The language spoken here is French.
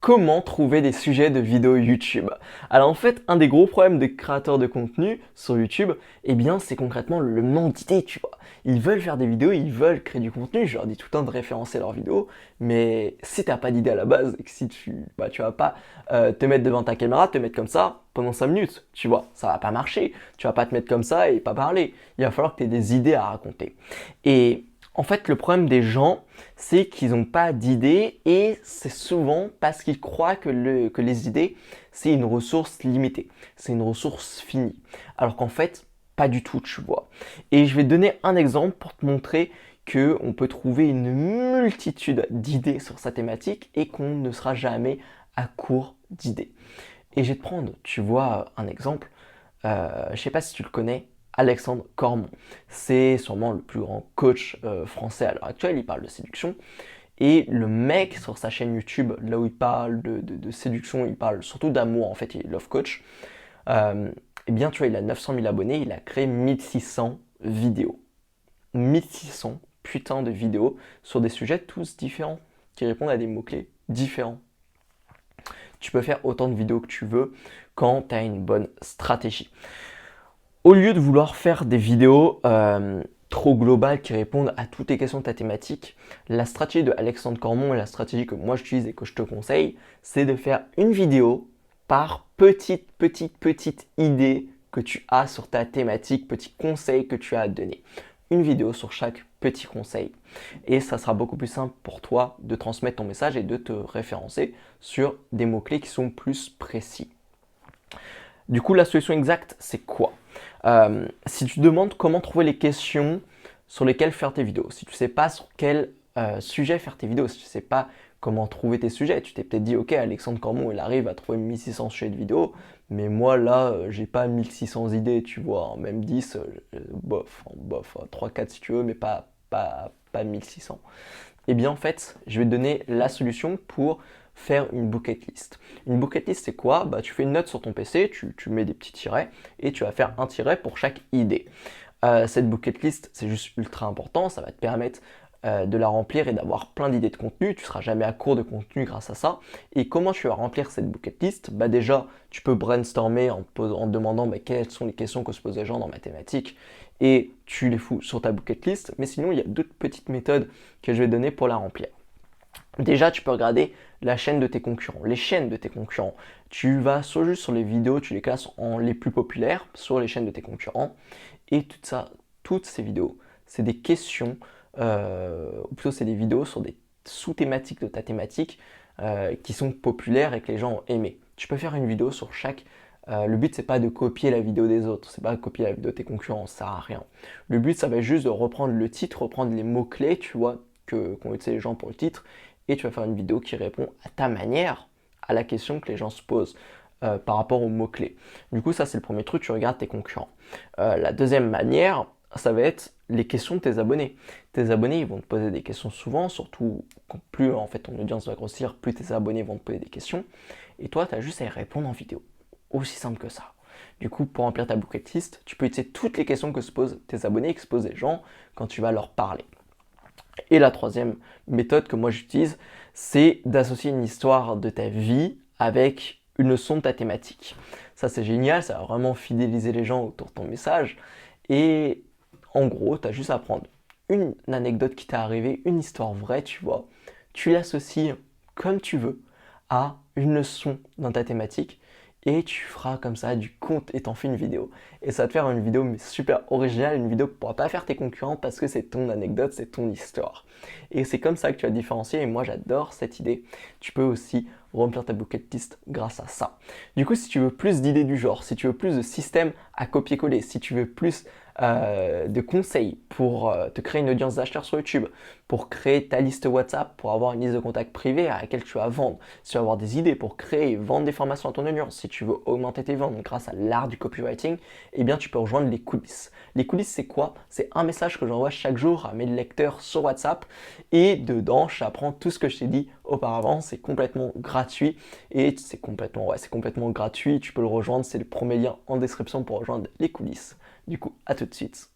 Comment trouver des sujets de vidéos YouTube? Alors en fait, un des gros problèmes des créateurs de contenu sur YouTube, eh bien c'est concrètement le manque d'idées, tu vois. Ils veulent faire des vidéos, ils veulent créer du contenu, je leur dis tout le temps de référencer leurs vidéos, mais si t'as pas d'idée à la base et que si tu vas pas te mettre devant ta caméra, te mettre comme ça pendant 5 minutes, tu vois, ça va pas marcher. Tu vas pas te mettre comme ça et pas parler. Il va falloir que tu aies des idées à raconter. Et en fait, le problème des gens, c'est qu'ils n'ont pas d'idées et c'est souvent parce qu'ils croient que les idées, c'est une ressource limitée, c'est une ressource finie. Alors qu'en fait, pas du tout, tu vois. Et je vais te donner un exemple pour te montrer qu'on peut trouver une multitude d'idées sur sa thématique et qu'on ne sera jamais à court d'idées. Et je vais te prendre, tu vois, un exemple. Je ne sais pas si tu le connais, Alexandre Cormon. C'est sûrement le plus grand coach français à l'heure actuelle. Il parle de séduction. Et le mec, sur sa chaîne YouTube, là où il parle de séduction, il parle surtout d'amour, en fait, il est love coach. Eh bien, tu vois, il a 900 000 abonnés, il a créé 1600 vidéos. 1600 putains de vidéos sur des sujets tous différents, qui répondent à des mots-clés différents. Tu peux faire autant de vidéos que tu veux quand tu as une bonne stratégie. Au lieu de vouloir faire des vidéos trop globales qui répondent à toutes les questions de ta thématique, la stratégie de Alexandre Cormon et la stratégie que moi j'utilise et que je te conseille, c'est de faire une vidéo par petite idée que tu as sur ta thématique, petit conseil que tu as à donner. Une vidéo sur chaque petit conseil. Et ça sera beaucoup plus simple pour toi de transmettre ton message et de te référencer sur des mots-clés qui sont plus précis. Du coup, la solution exacte, c'est quoi? Si tu te demandes comment trouver les questions sur lesquelles faire tes vidéos, si tu ne sais pas sur quel sujet faire tes vidéos, si tu ne sais pas comment trouver tes sujets, tu t'es peut-être dit, ok, Alexandre Cormon, il arrive à trouver 1600 sujets de vidéos, mais moi là, j'ai pas 1600 idées, tu vois, hein, même 10, bof, 3-4 si tu veux, mais pas 1600. Eh bien en fait, je vais te donner la solution pour faire une bucket list. Une bucket list, c'est quoi? Bah, tu fais une note sur ton PC, tu mets des petits tirets et tu vas faire un tiret pour chaque idée. Cette bucket list, c'est juste ultra important, ça va te permettre de la remplir et d'avoir plein d'idées de contenu. Tu ne seras jamais à court de contenu grâce à ça. Et comment tu vas remplir cette bucket list? Bah déjà, tu peux brainstormer en te demandant bah, quelles sont les questions que se posent les gens dans ma thématique et tu les fous sur ta bucket list. Mais sinon, il y a d'autres petites méthodes que je vais donner pour la remplir. Déjà, tu peux regarder la chaîne de tes concurrents, les chaînes de tes concurrents. Tu vas juste sur les vidéos, tu les classes en les plus populaires sur les chaînes de tes concurrents. Et toutes ces vidéos, c'est des questions, ou plutôt c'est des vidéos sur des sous-thématiques de ta thématique qui sont populaires et que les gens ont aimé. Tu peux faire une vidéo sur chaque. Le but, c'est pas de copier la vidéo des autres, c'est pas de copier la vidéo de tes concurrents, ça sert à rien. Le but, ça va être juste de reprendre le titre, reprendre les mots-clés, tu vois, qu'ont utilisé les gens pour le titre, et tu vas faire une vidéo qui répond à ta manière à la question que les gens se posent par rapport aux mots-clés. Du coup, ça, c'est le premier truc, tu regardes tes concurrents. La deuxième manière, ça va être les questions de tes abonnés. Tes abonnés, ils vont te poser des questions souvent, surtout plus en fait ton audience va grossir, plus tes abonnés vont te poser des questions. Et toi, tu as juste à y répondre en vidéo. Aussi simple que ça. Du coup, pour remplir ta bucket list, tu peux utiliser toutes les questions que se posent tes abonnés et que se posent les gens quand tu vas leur parler. Et la troisième méthode que moi j'utilise, c'est d'associer une histoire de ta vie avec une leçon de ta thématique. Ça c'est génial, ça va vraiment fidéliser les gens autour de ton message. Et en gros, tu as juste à prendre une anecdote qui t'est arrivée, une histoire vraie, tu vois. Tu l'associes comme tu veux à une leçon dans ta thématique et tu feras comme ça du compte et t'en fais une vidéo. Et ça va te faire une vidéo super originale, une vidéo que tu ne pourras pas faire tes concurrents parce que c'est ton anecdote, c'est ton histoire. Et c'est comme ça que tu vas te différencier et moi j'adore cette idée. Tu peux aussi remplir ta bucket list grâce à ça. Du coup, si tu veux plus d'idées du genre, si tu veux plus de systèmes à copier-coller, si tu veux plus de conseils pour te créer une audience d'acheteurs sur YouTube, pour créer ta liste WhatsApp, pour avoir une liste de contacts privée à laquelle tu vas vendre, si tu veux avoir des idées pour créer et vendre des formations à ton audience, si tu veux augmenter tes ventes grâce à l'art du copywriting, eh bien tu peux rejoindre les coulisses. Les coulisses, c'est quoi? C'est un message que j'envoie chaque jour à mes lecteurs sur WhatsApp et dedans, j'apprends tout ce que je t'ai dit auparavant. C'est complètement gratuit et c'est complètement gratuit. Tu peux le rejoindre, c'est le premier lien en description pour rejoindre les coulisses. Du coup, à tout de suite.